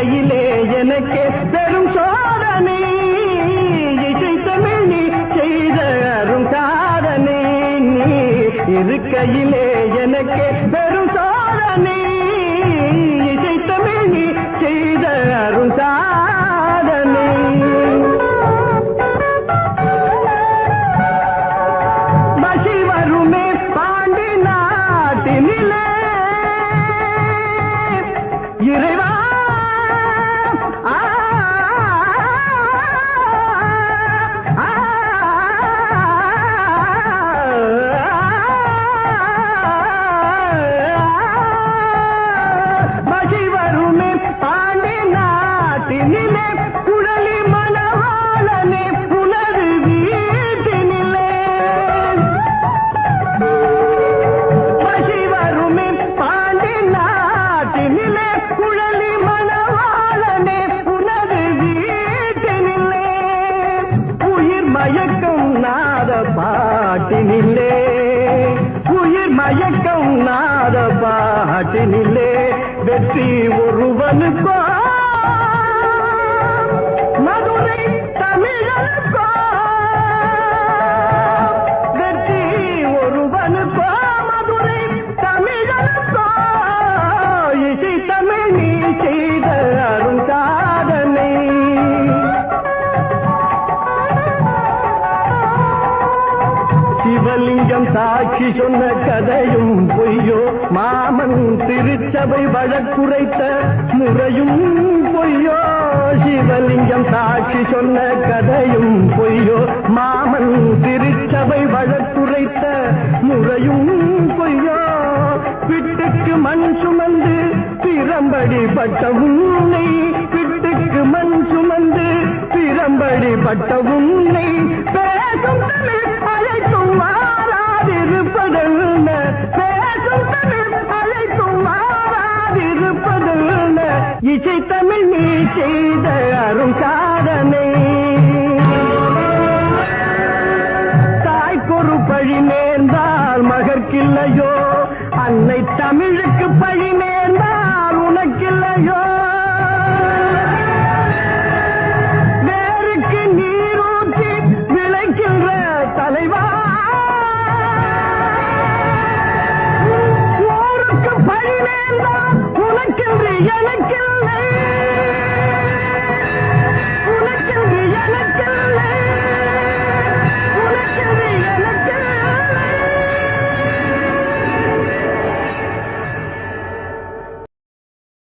இருக்கையிலே எனக்கே பெரும் சோதனை இசை தமிழ் நீ செய்த அரும் சாதனை நீ இருக்கையிலே எனக்கே பெரும் சோதனை இசை தமிழ் நீ செய்த அரும் சாதனை மசி வருமே பாண்டி நாட்டினிலே இறைவா மசி வருமே பாண்டி நாட்டினிலே குழலி மணவாளனே புனது வீட்டினிலே மசி வருமே பாண்டி நாட்டினிலே குழலி மணவாளனே புனது வீட்டினிலே உயிர் மயக்கம் நாத பாட்டினிலே உயிர் மயக்கம் நாத பாட்டினிலே வெற்றி ஒருவனுக்கோ மதுரை தமிழனுக்கோ வெற்றி ஒருவனுக்கோ மதுரை தமிழனுக்கோ இசை தமிழ் நீ செய்த அரும் சாதனை சிவலிங்கம் சாட்சி சொன்ன கதையும் பொய்யோ மாமன் திருச்சபை வழக்குரைத்த முறையும் பொய்யோ சிவலிங்கம் சாட்சி சொன்ன கதையும் பொய்யோ மாமன் திருச்சபை வழக்குரைத்த முறையும் பொய்யோ பிட்டுக்கு மண் சுமந்து பிரம்படி பட்ட உன்னை பிட்டுக்கு மண் சுமந்து பிரம்படி பட்ட உன்னை பேசும் தமிழ் அழைத்தும் வாராதிருப்பதென்ன பேசும் தமிழ் அழைத்தும் வாராதிருப்பதென்ன இசை தமிழ் நீ செய்த அரும் சாதனை தாய்க்கொரு பழி நேர்ந்தால் மகற்கில்லையோ அன்னை தமிழுக்கு பழி நேர்ந்தால் உனக்கில்லையோ